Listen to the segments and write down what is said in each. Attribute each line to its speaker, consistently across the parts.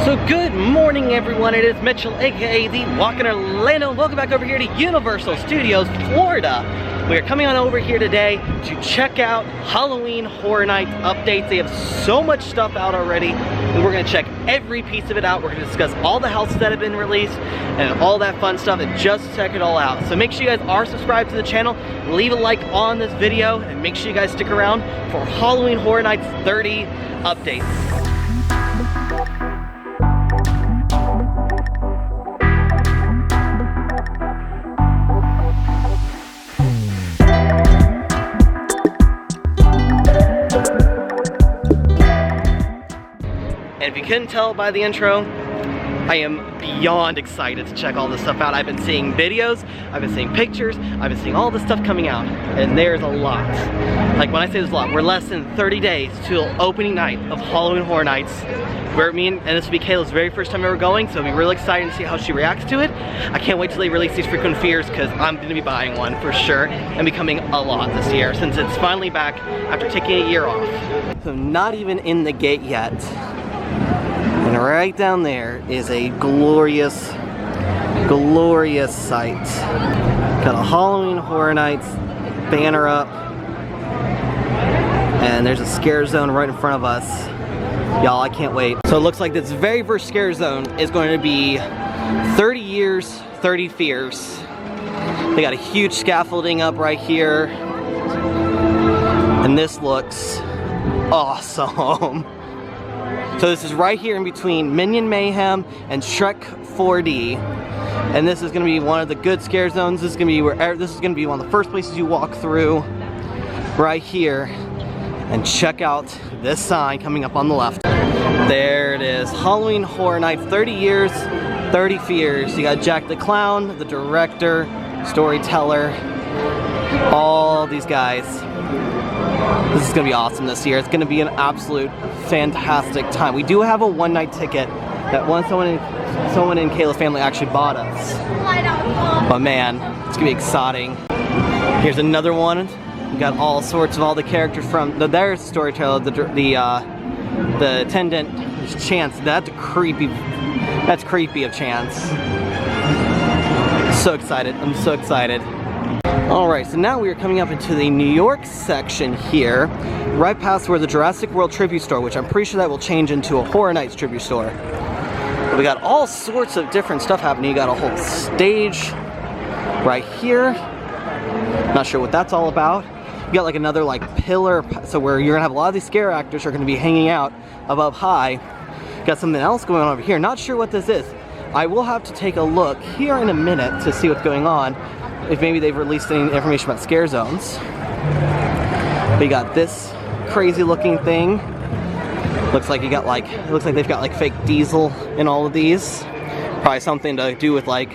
Speaker 1: So good morning everyone, it is Mitchell aka The Walking Orlando and welcome back over here to Universal Studios, Florida. We are coming on over here today to check out Halloween Horror Nights updates. They have so much stuff out already and we're going to check every piece of it out. We're going to discuss all the houses that have been released and all that fun stuff and just check it all out. So make sure you guys are subscribed to the channel, leave a like on this video, and make sure you guys stick around for Halloween Horror Nights 30 updates. And if you couldn't tell by the intro, I am beyond excited to check all this stuff out. I've been seeing videos, I've been seeing pictures, I've been seeing all this stuff coming out, and there's a lot. Like when I say there's a lot, we're less than 30 days till opening night of Halloween Horror Nights, where me and this will be Kayla's very first time ever going, so it'll be really exciting to see how she reacts to it. I can't wait till they release these Frequent Fears because I'm going to be buying one for sure and becoming a lot this year since it's finally back after taking a year off. So not even in the gate yet. And right down there is a glorious, glorious sight. Got a Halloween Horror Nights banner up. And there's a scare zone right in front of us. Y'all, I can't wait. So it looks like this very first scare zone is going to be 30 years, 30 fears. They got a huge scaffolding up right here. And this looks awesome. So this is right here in between Minion Mayhem and Shrek 4D. And this is gonna be one of the good scare zones. This is gonna be one of the first places you walk through right here. And check out this sign coming up on the left. There it is, Halloween Horror Nights, 30 years, 30 fears. You got Jack the Clown, the director, storyteller, all these guys. This is gonna be awesome this year. It's gonna be an absolute fantastic time. We do have a one-night ticket that someone in Kayla's family actually bought us. But man, it's gonna be exciting. Here's another one. We got all sorts of all the characters from there's the storyteller, the attendant, there's Chance. That's creepy of Chance. So excited, I'm so excited. Alright, so now we are coming up into the New York section here, right past where the Jurassic World tribute store, which I'm pretty sure that will change into a Horror Nights tribute store. But we got all sorts of different stuff happening. You got a whole stage right here. Not sure what that's all about. You got like another like pillar, so where you're gonna have a lot of these scare actors are gonna be hanging out above high. Got something else going on over here. Not sure what this is. I will have to take a look here in a minute to see what's going on. If maybe they've released any information about scare zones. We got this crazy looking thing. Looks like they've got like fake diesel in all of these. Probably something to do with like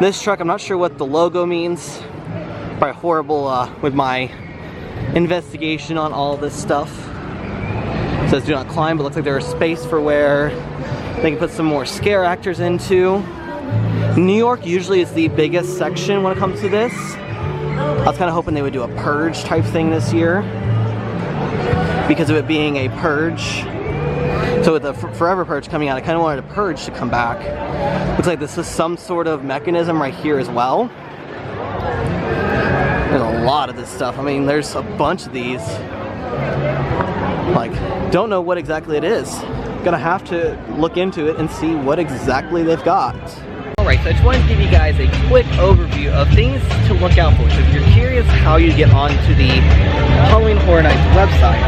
Speaker 1: this truck. I'm not sure what the logo means. Probably horrible with my investigation on all this stuff. It says do not climb, but looks like there's space for where they can put some more scare actors into. New York usually is the biggest section when it comes to this. I was kind of hoping they would do a purge type thing this year because of it being a purge. So with the Forever Purge coming out, I kind of wanted a purge to come back. Looks like this is some sort of mechanism right here as well. There's a lot of this stuff. I mean, there's a bunch of these. Like, don't know what exactly it is. Gonna have to look into it and see what exactly they've got. Alright, so I just wanted to give you guys a quick overview of things to look out for. So if you're curious how you get onto the Halloween Horror Nights website,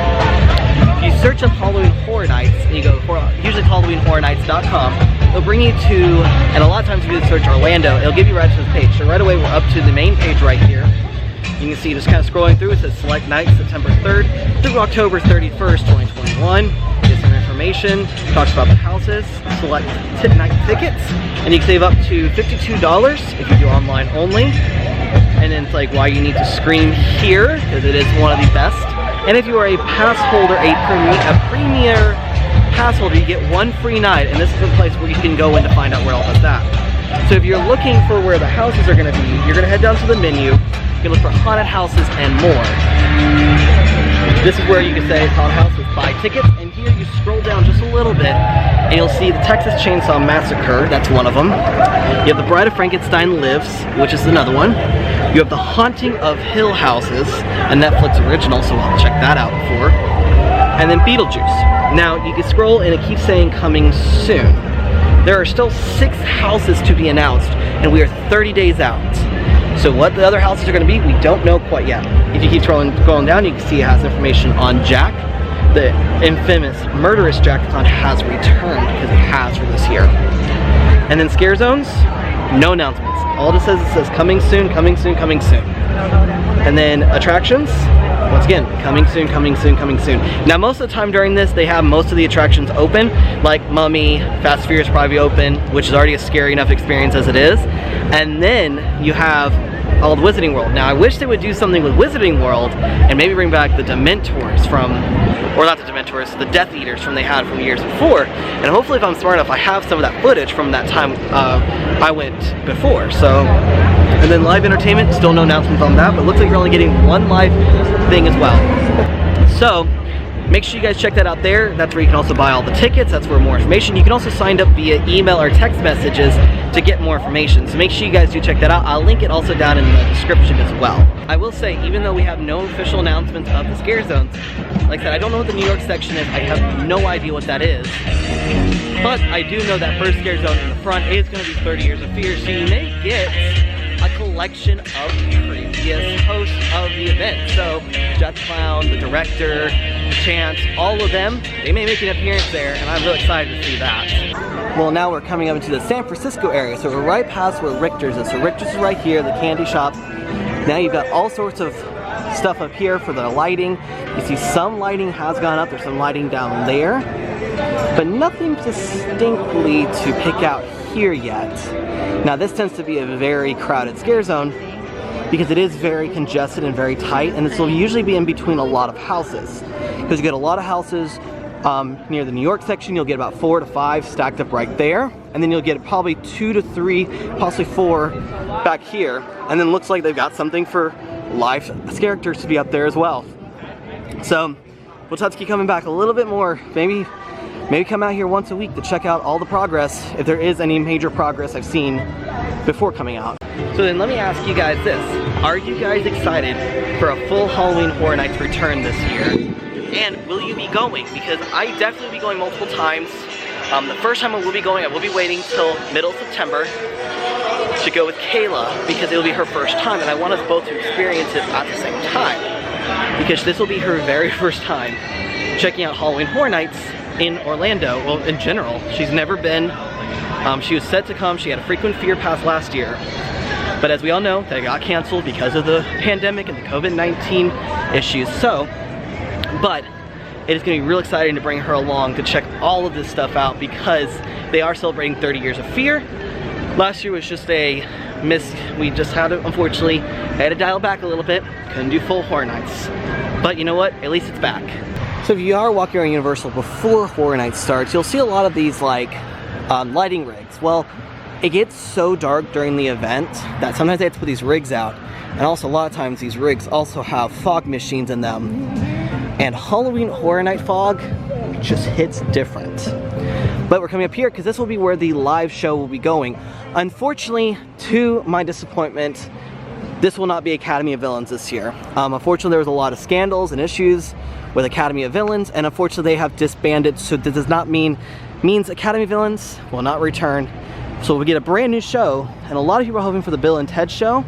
Speaker 1: if you search up Halloween Horror Nights and you go usually HalloweenHorrorNights.com, it'll bring you to, and a lot of times if you search Orlando, it'll give you right to this page. So right away we're up to the main page right here. You can see just kind of scrolling through, it says select nights September 3rd through October 31st, 2021. Get some information, talks about the houses, select night tickets, and you can save up to $52 if you do online only. And then it's like why you need to scream here, because it is one of the best. And if you are a pass holder, a premier pass holder, you get one free night, and this is the place where you can go in to find out where all that's at. So if you're looking for where the houses are going to be, you're going to head down to the menu. You can look for haunted houses and more. This is where you can say haunted houses, buy tickets, and here you scroll down just a little bit and you'll see the Texas Chainsaw Massacre, that's one of them. You have The Bride of Frankenstein Lives, which is another one. You have The Haunting of Hill Houses, a Netflix original, so I'll check that out before. And then Beetlejuice. Now, you can scroll and it keeps saying coming soon. There are still 6 houses to be announced, and we are 30 days out. So what the other houses are going to be, we don't know quite yet. If you keep scrolling down, you can see it has information on Jack. The infamous murderous Jack-a-thon has returned, because it has for this year. And then scare zones, no announcements. All it says coming soon, coming soon, coming soon. And then attractions, once again, coming soon, coming soon, coming soon. Now most of the time during this, they have most of the attractions open, like Mummy, Fast and Furious probably open, which is already a scary enough experience as it is. And then you have all the Wizarding World. Now I wish they would do something with Wizarding World and maybe bring back the Dementors from, or not the Dementors, the Death Eaters from they had from years before. And hopefully if I'm smart enough, I have some of that footage from that time I went before. So, and then live entertainment, still no announcements on that, but it looks like you're only getting one live thing as well. So, make sure you guys check that out there. That's where you can also buy all the tickets. That's where more information. You can also sign up via email or text messages to get more information. So make sure you guys do check that out. I'll link it also down in the description as well. I will say, even though we have no official announcements of the scare zones, like I said, I don't know what the New York section is. I have no idea what that is. But I do know that first scare zone in the front is going to be 30 Years of Fear. So you may get a collection of previous hosts of the event. So Jack the Clown, the director, Chance, all of them, they may make an appearance there, and I'm really excited to see that. Well, now we're coming up into the San Francisco area, so we're right past where Richter's is. So Richter's is right here, the candy shop. Now you've got all sorts of stuff up here for the lighting. You see some lighting has gone up, there's some lighting down there, but nothing distinctly to pick out here yet. Now this tends to be a very crowded scare zone because it is very congested and very tight, and this will usually be in between a lot of houses. Because you get a lot of houses near the New York section, you'll get about 4 to 5 stacked up right there, and then you'll get probably 2 to 3, possibly 4 back here, and then looks like they've got something for live characters to be up there as well. So we'll just have to keep coming back a little bit more, maybe come out here once a week to check out all the progress, if there is any major progress I've seen before coming out. So then let me ask you guys this. Are you guys excited for a full Halloween Horror Nights return this year? And will you be going? Because I definitely will be going multiple times. The first time I will be going, I will be waiting till middle of September to go with Kayla because it will be her first time, and I want us both to experience it at the same time. Because this will be her very first time checking out Halloween Horror Nights in Orlando. Well, in general, she's never been. She was set to come. She had a frequent fear pass last year. But as we all know, that got canceled because of the pandemic and the COVID-19 issues. But it is going to be real exciting to bring her along to check all of this stuff out because they are celebrating 30 Years of Fear. Last year was just a miss. We just had to, unfortunately, had to dial back a little bit. Couldn't do full Horror Nights. But you know what? At least it's back. So if you are walking around Universal before Horror Nights starts, you'll see a lot of these like lighting rigs. Well, it gets so dark during the event that sometimes they have to put these rigs out. And also a lot of times these rigs also have fog machines in them. And Halloween Horror Night fog just hits different. But we're coming up here because this will be where the live show will be going. Unfortunately, to my disappointment, this will not be Academy of Villains this year. Unfortunately, there was a lot of scandals and issues with Academy of Villains, and unfortunately they have disbanded, so this does not means Academy of Villains will not return. So we get a brand new show, and a lot of people are hoping for the Bill and Ted show.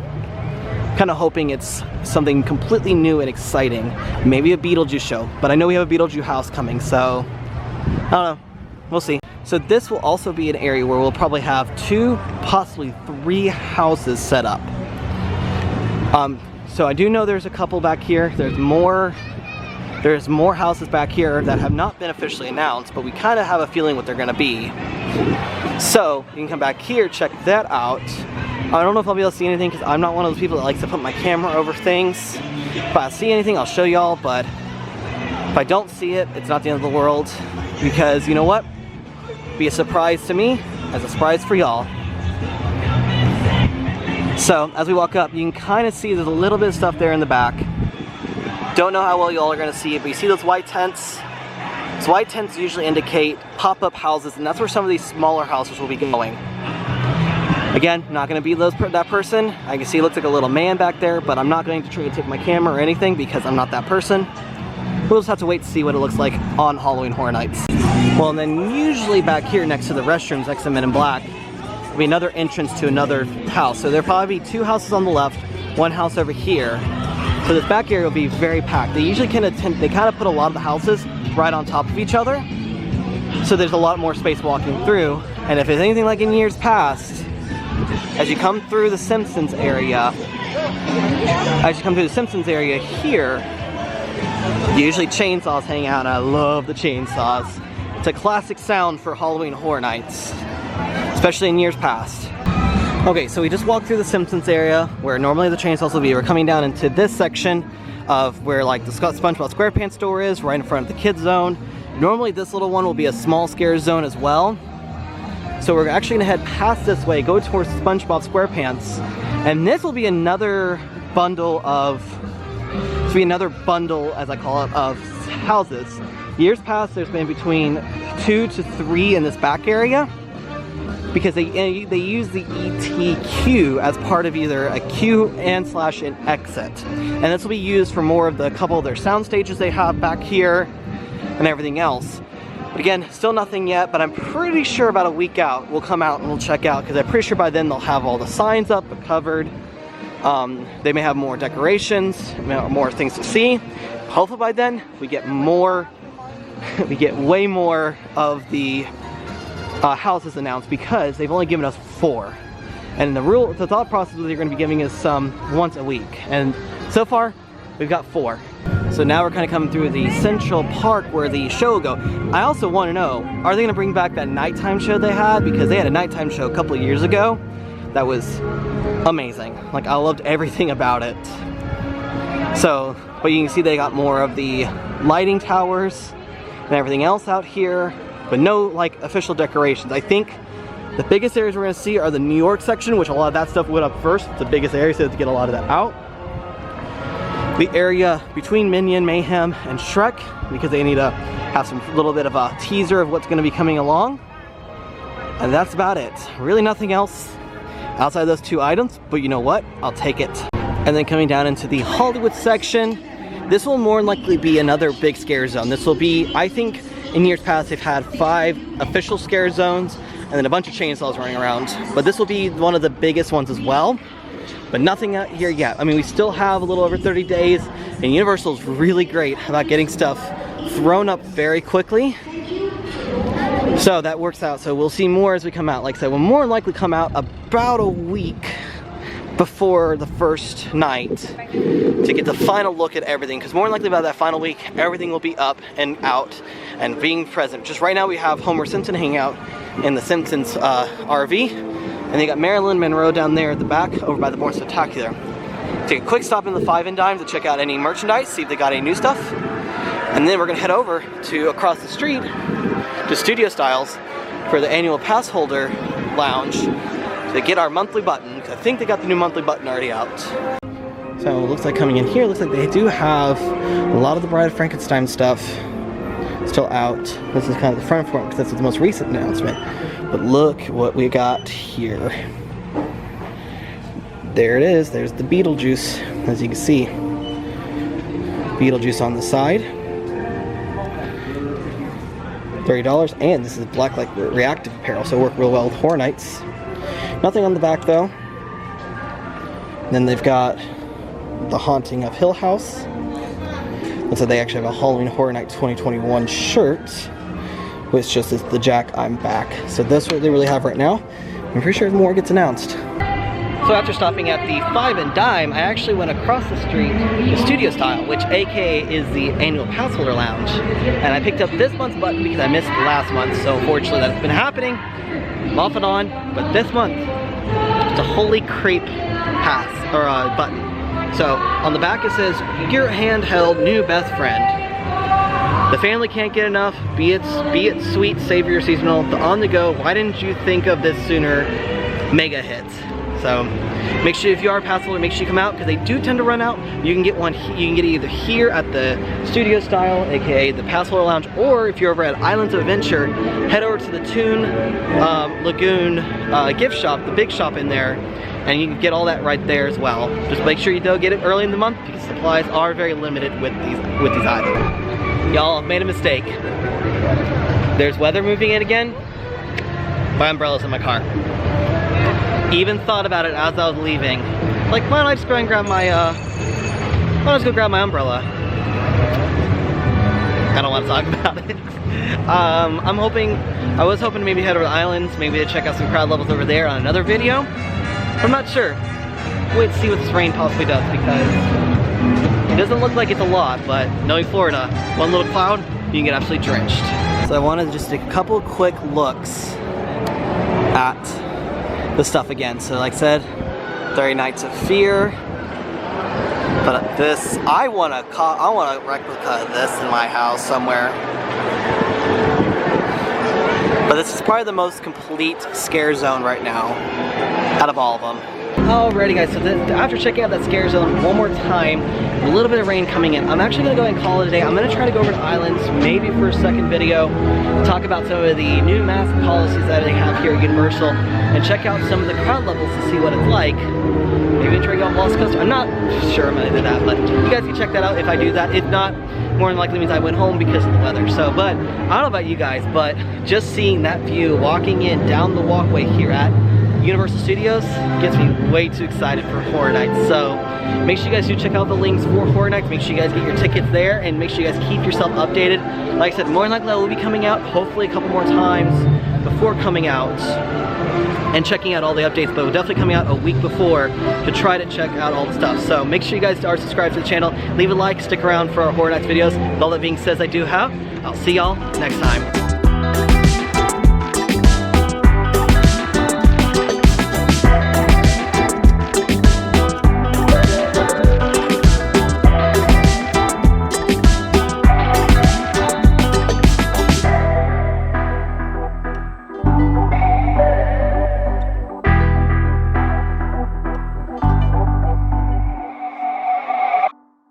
Speaker 1: Kind of hoping it's something completely new and exciting. Maybe a Beetlejuice show, but I know we have a Beetlejuice house coming, so I don't know. We'll see. So this will also be an area where we'll probably have 2, possibly 3 houses set up. So I do know there's a couple back here. There's more houses back here that have not been officially announced, but we kind of have a feeling what they're going to be. So you can come back here, check that out. I don't know if I'll be able to see anything because I'm not one of those people that likes to put my camera over things. If I see anything, I'll show y'all, but if I don't see it, it's not the end of the world because you know what? Be a surprise to me as a surprise for y'all. So as we walk up, you can kind of see there's a little bit of stuff there in the back. Don't know how well y'all are going to see it, but you see those white tents? So white tents usually indicate pop-up houses, and that's where some of these smaller houses will be going. Again, not going to be that person. I can see it looks like a little man back there, but I'm not going to try to take my camera or anything because I'm not that person. We'll just have to wait to see what it looks like on Halloween Horror Nights. Well, and then usually back here next to the restrooms, next to Men in Black, will be another entrance to another house. So there'll probably be 2 houses on the left, 1 house over here. So this back area will be very packed. They usually kind of put a lot of the houses right on top of each other. So there's a lot more space walking through. And if it's anything like in years past, as you come through the Simpsons area, here, usually chainsaws hang out, and I love the chainsaws. It's a classic sound for Halloween Horror Nights, especially in years past. Okay, so we just walked through the Simpsons area where normally the chainsaws will be. We're coming down into this section of where like the SpongeBob SquarePants store is, right in front of the kids zone. Normally this little one will be a small scare zone as well. So we're actually gonna head past this way, go towards SpongeBob SquarePants, and this will be another bundle, as I call it, of houses. Years past, there's been between 2 to 3 in this back area because they use the ETQ as part of either a queue and / an exit. And this will be used for more of a couple of their sound stages they have back here and everything else. But again, still nothing yet, but I'm pretty sure about a week out we'll come out and we'll check out because I'm pretty sure by then they'll have all the signs up and covered. They may have more decorations, more things to see. Hopefully by then we get way more of the houses announced because they've only given us 4. And the thought process is they're going to be giving us once a week. And so far, we've got 4. So now we're kind of coming through the Central Park where the show will go. I also want to know, are they going to bring back that nighttime show they had? Because they had a nighttime show a couple of years ago that was amazing. Like, I loved everything about it. So, but you can see they got more of the lighting towers and everything else out here, but no like official decorations. I think the biggest areas we're going to see are the New York section, which a lot of that stuff went up first. It's the biggest area, so to get a lot of that out. The area between Minion, Mayhem, and Shrek, because they need to have some little bit of a teaser of what's going to be coming along. And that's about it. Really nothing else outside those 2 items, but you know what? I'll take it. And then coming down into the Hollywood section, this will more than likely be another big scare zone. This will be, I think, in years past they've had 5 official scare zones and then a bunch of chainsaws running around. But this will be one of the biggest ones as well. But nothing out here yet. I mean, we still have a little over 30 days, and Universal's really great about getting stuff thrown up very quickly. So that works out. So we'll see more as we come out. Like I said, we'll more than likely come out about a week before the first night to get the final look at everything, because more than likely about that final week, everything will be up and out and being present. Just right now we have Homer Simpson hanging out in the Simpsons RV. And they got Marilyn Monroe down there at the back, over by the Born Spectacular. Take a quick stop in the 5 and Dime to check out any merchandise, see if they got any new stuff. And then we're gonna head over to across the street to Studio Styles for the annual pass holder lounge to get our monthly button, because I think they got the new monthly button already out. So it looks like coming in here, looks like they do have a lot of the Bride of Frankenstein stuff still out. This is kind of the front for it because this is the most recent announcement. But look what we got here. There it is. There's the Beetlejuice, as you can see. Beetlejuice on the side. $30, and this is black like reactive apparel, so work real well with Horror Nights. Nothing on the back though. And then they've got the Haunting of Hill House. And so they actually have a Halloween Horror Nights 2021 shirt, which just is the Jack I'm Back. So that's what they really have right now. I'm pretty sure more gets announced. So after stopping at the 5 and Dime, I actually went across the street to Studio Style, which aka is the annual pass holder lounge. And I picked up this month's button because I missed last month, so unfortunately that's been happening. I'm off and on, but this month, it's a Holy Crepe pass, or button. So on the back it says, your handheld new best friend. The family can't get enough, be it sweet, savory, or seasonal, the on the go, why didn't you think of this sooner, mega hits. So make sure if you are a pass holder, make sure you come out because they do tend to run out. You can get one. You can get it either here at the studio style, aka the pass holder lounge, or if you're over at Islands of Adventure, head over to the Toon Lagoon gift shop, the big shop in there, and you can get all that right there as well. Just make sure you do get it early in the month because supplies are very limited with these items. Y'all, I've made a mistake. There's weather moving in again. My umbrella's in my car. Even thought about it as I was leaving. Like, why don't I just go and grab my, why don't I just go grab my umbrella? I don't want to talk about it. I was hoping to maybe head over to the islands, maybe to check out some crowd levels over there on another video. But I'm not sure. Wait to see what this rain possibly does because it doesn't look like it's a lot, but knowing Florida, one little cloud, you can get absolutely drenched. So I wanted to just take a couple quick looks at the stuff again. So like I said, 30 Nights of Fear. But this, I want a replica of this in my house somewhere. But this is probably the most complete scare zone right now out of all of them. Alrighty guys, so after checking out that scare zone one more time, a little bit of rain coming in, I'm actually going to go ahead and call it a day. I'm going to try to go over to Islands, maybe for a second video, talk about some of the new mask policies that they have here at Universal, and check out some of the crowd levels to see what it's like. Maybe try to go on Velocicoaster. I'm not sure I'm going to do that, but you guys can check that out if I do that. If not, more than likely means I went home because of the weather. So, but I don't know about you guys, but just seeing that view, walking in down the walkway here at Universal Studios gets me way too excited for Horror Nights. So make sure you guys do check out the links for Horror Nights. Make sure you guys get your tickets there and make sure you guys keep yourself updated. Like I said, more than likely I will be coming out hopefully a couple more times before coming out and checking out all the updates, but we're definitely coming out a week before to try to check out all the stuff. So make sure you guys are subscribed to the channel, leave a like, stick around for our Horror Nights videos. With all that being said, I do have, I'll see y'all next time.